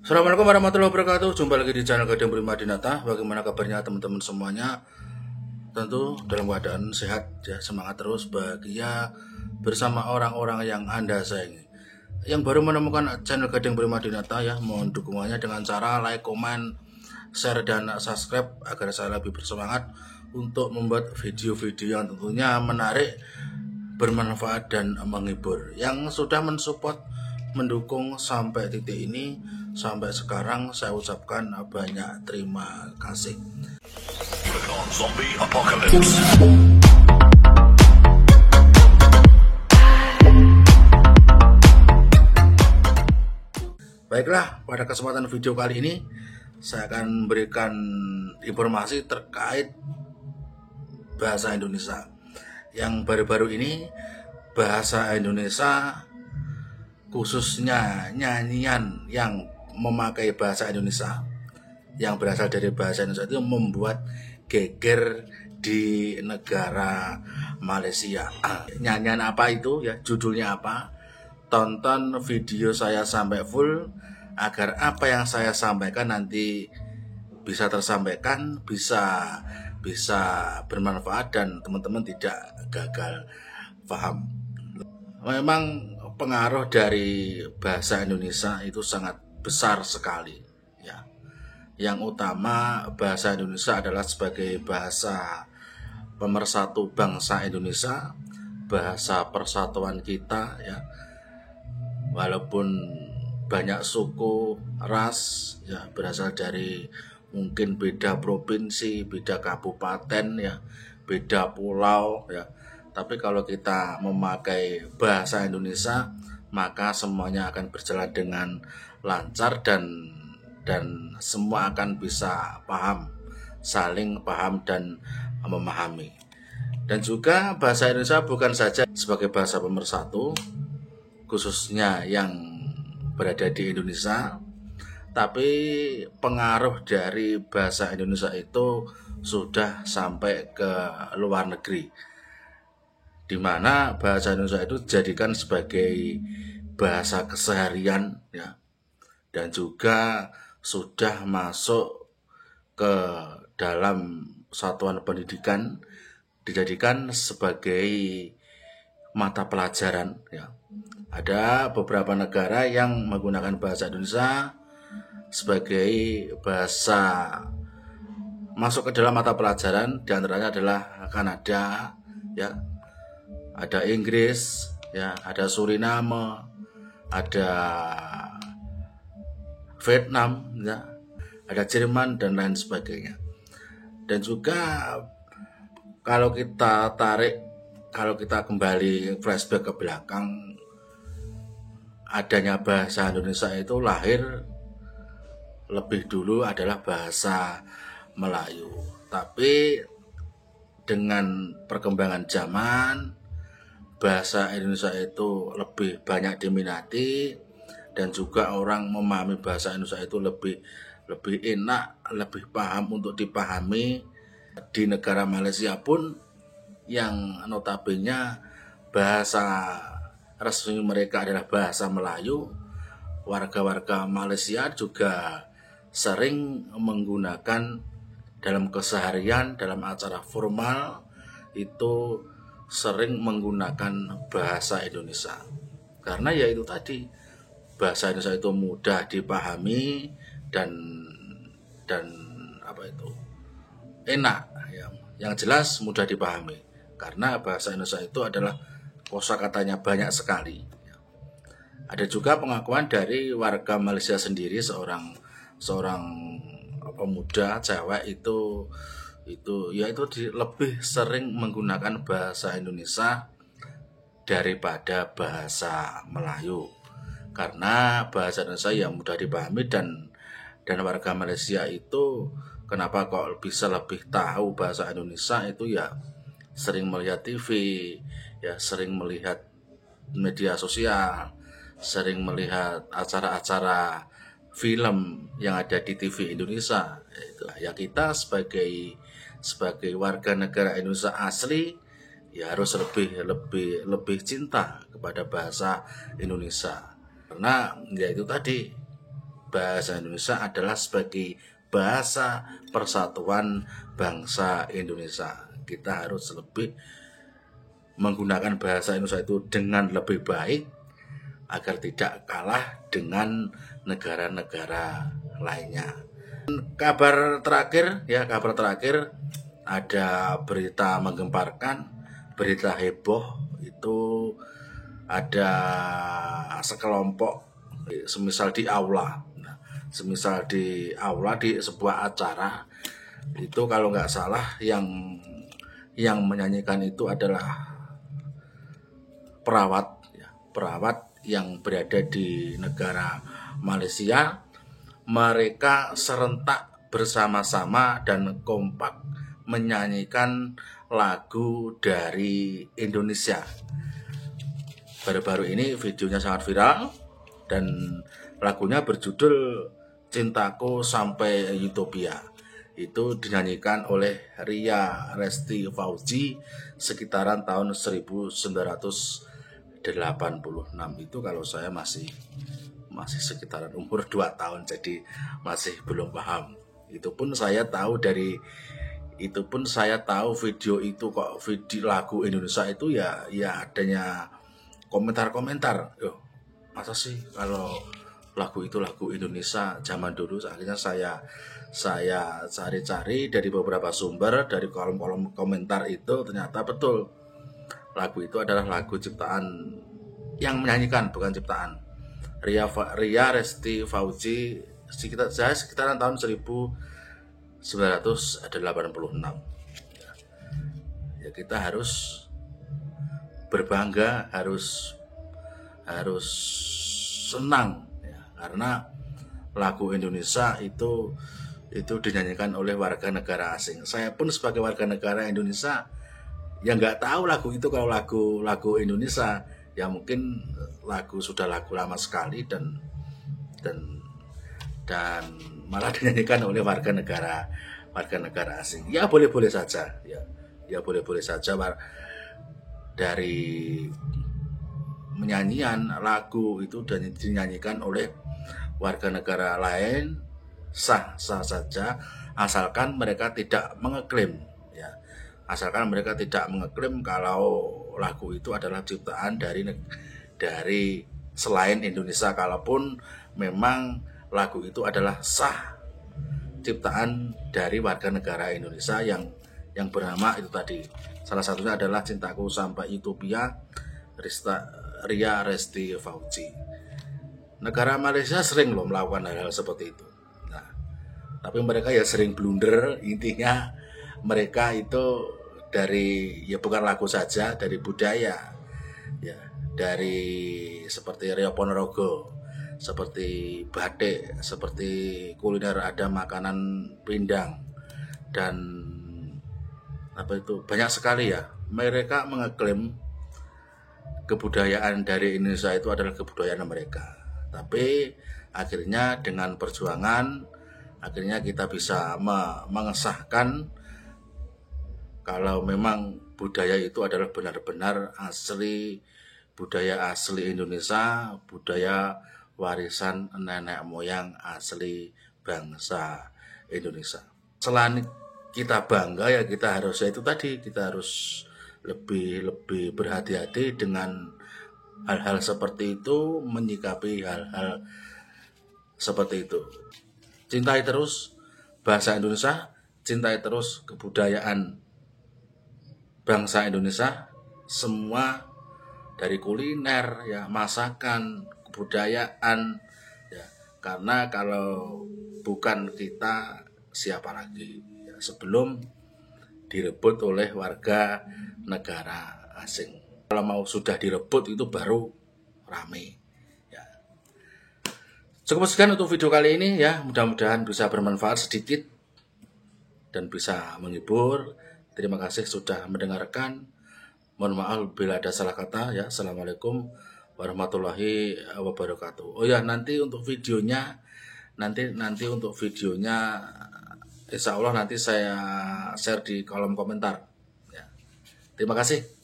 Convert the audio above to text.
Assalamualaikum warahmatullahi wabarakatuh. Jumpa lagi di channel Gading Prima Dinata. Bagaimana kabarnya teman-teman semuanya? Tentu dalam keadaan sehat ya, semangat terus, bahagia bersama orang-orang yang Anda sayangi. Yang baru menemukan channel Gading Prima Dinata ya, mohon dukungannya dengan cara like, komen, share, dan subscribe agar saya lebih bersemangat untuk membuat video-video yang tentunya menarik, bermanfaat, dan menghibur. Yang sudah mensupport, mendukung sampai titik ini, sampai sekarang, saya ucapkan banyak terima kasih. Zombie Apocalypse. Baiklah, pada kesempatan video kali ini saya akan memberikan informasi terkait bahasa Indonesia. Yang baru-baru ini bahasa Indonesia, khususnya nyanyian yang memakai bahasa Indonesia, yang berasal dari bahasa Indonesia itu membuat geger di negara Malaysia. Nyanyian apa itu ya, judulnya apa? Tonton video saya sampai full agar apa yang saya sampaikan nanti bisa tersampaikan, bisa bermanfaat, dan teman-teman tidak gagal paham. Memang pengaruh dari bahasa Indonesia itu sangat besar sekali ya. Yang utama, bahasa Indonesia adalah sebagai bahasa pemersatu bangsa Indonesia, bahasa persatuan kita ya. Walaupun banyak suku, ras ya, berasal dari mungkin beda provinsi, beda kabupaten ya, beda pulau ya. Tapi kalau kita memakai bahasa Indonesia, maka semuanya akan berjalan dengan lancar dan semua akan bisa paham, saling paham dan memahami. Dan juga bahasa Indonesia bukan saja sebagai bahasa pemersatu, khususnya yang berada di Indonesia, tapi pengaruh dari bahasa Indonesia itu sudah sampai ke luar negeri, di mana bahasa Indonesia itu dijadikan sebagai bahasa keseharian ya, dan juga sudah masuk ke dalam satuan pendidikan, dijadikan sebagai mata pelajaran ya. Ada beberapa negara yang menggunakan bahasa Indonesia sebagai bahasa masuk ke dalam mata pelajaran, di antaranya adalah Kanada ya, ada Inggris ya, ada Suriname, ada Vietnam ya, ada Jerman dan lain sebagainya. Dan juga kalau kita kembali flashback ke belakang, adanya bahasa Indonesia itu lahir lebih dulu adalah bahasa Melayu. Tapi dengan perkembangan zaman, bahasa Indonesia itu lebih banyak diminati, dan juga orang memahami bahasa Indonesia itu lebih enak, lebih paham untuk dipahami. Di negara Malaysia pun yang notabene bahasa resmi mereka adalah bahasa Melayu, warga-warga Malaysia juga sering menggunakan dalam keseharian, dalam acara formal itu sering menggunakan bahasa Indonesia. Karena ya itu tadi, bahasa Indonesia itu mudah dipahami dan enak ya. Yang jelas mudah dipahami, karena bahasa Indonesia itu adalah kosakatanya banyak sekali. Ada juga pengakuan dari warga Malaysia sendiri, seorang pemuda cewek itu lebih sering menggunakan bahasa Indonesia daripada bahasa Melayu, karena bahasa Indonesia yang mudah dipahami, dan warga Malaysia itu kenapa kok bisa lebih tahu bahasa Indonesia itu ya, sering melihat TV ya, sering melihat media sosial, sering melihat acara-acara film yang ada di TV Indonesia. Itu ya, kita sebagai warga negara Indonesia asli ya harus lebih cinta kepada bahasa Indonesia, karena ya itu tadi, bahasa Indonesia adalah sebagai bahasa persatuan bangsa Indonesia. Kita harus lebih menggunakan bahasa Indonesia itu dengan lebih baik agar tidak kalah dengan negara-negara lainnya. Kabar terakhir ada berita menggemparkan, berita heboh itu ada sekelompok semisal di aula di sebuah acara itu kalau nggak salah yang menyanyikan itu adalah perawat yang berada di negara Malaysia. Mereka serentak bersama-sama dan kompak menyanyikan lagu dari Indonesia. Baru-baru ini videonya sangat viral dan lagunya berjudul Cintaku Sampai Utopia. Itu dinyanyikan oleh Ria Resti Fauzi sekitaran tahun 1986. Itu kalau saya masih sekitaran umur 2 tahun, jadi masih belum paham. Itu pun saya tahu video itu kok, video lagu Indonesia itu ya adanya komentar-komentar. Masa sih kalau lagu itu lagu Indonesia zaman dulu. Akhirnya saya cari-cari dari beberapa sumber, dari kolom-kolom komentar itu ternyata betul lagu itu adalah lagu ciptaan yang menyanyikan, bukan ciptaan Ria Resti Fauzi sekitaran tahun 1986. Ya, kita harus berbangga, harus senang ya, karena lagu Indonesia itu dinyanyikan oleh warga negara asing. Saya pun sebagai warga negara Indonesia yang nggak tahu lagu itu kalau lagu Indonesia, ya mungkin sudah lagu lama sekali dan malah dinyanyikan oleh warga negara asing. Ya boleh-boleh saja, ya boleh-boleh saja. Dari menyanyian lagu itu dan dinyanyikan oleh warga negara lain sah saja, asalkan mereka tidak mengeklaim, ya. Asalkan mereka tidak mengeklaim kalau lagu itu adalah ciptaan dari selain Indonesia. Kalaupun memang lagu itu adalah sah ciptaan dari warga negara Indonesia yang bernama itu tadi. Salah satunya adalah Cintaku Sampai Utopia, Ria Resti Fauzi. Negara Malaysia sering loh melakukan hal-hal seperti itu. Nah, tapi mereka ya sering blunder. Intinya mereka itu bukan lagu saja, dari budaya, ya, dari seperti Rio Ponorogo, seperti batik, seperti kuliner, ada makanan pindang dan banyak sekali ya. Mereka mengeklaim kebudayaan dari Indonesia itu adalah kebudayaan mereka. Tapi akhirnya dengan perjuangan akhirnya kita bisa mengesahkan kalau memang budaya itu adalah benar-benar asli, budaya asli Indonesia, budaya warisan nenek moyang asli bangsa Indonesia. Selain kita bangga, ya kita harus lebih berhati-hati dengan hal-hal seperti itu, menyikapi hal-hal seperti itu. Cintai terus bahasa Indonesia, cintai terus kebudayaan bangsa Indonesia, semua dari kuliner, ya, masakan, kebudayaan, ya, karena kalau bukan kita siapa lagi, ya, sebelum direbut oleh warga negara asing. Kalau mau sudah direbut itu baru rame. Ya. Cukup sekian untuk video kali ini, ya, mudah-mudahan bisa bermanfaat sedikit dan bisa menghibur. Terima kasih sudah mendengarkan. Mohon maaf bila ada salah kata, ya. Assalamualaikum warahmatullahi wabarakatuh. Oh ya, nanti untuk videonya insya Allah nanti saya share di kolom komentar, ya. Terima kasih.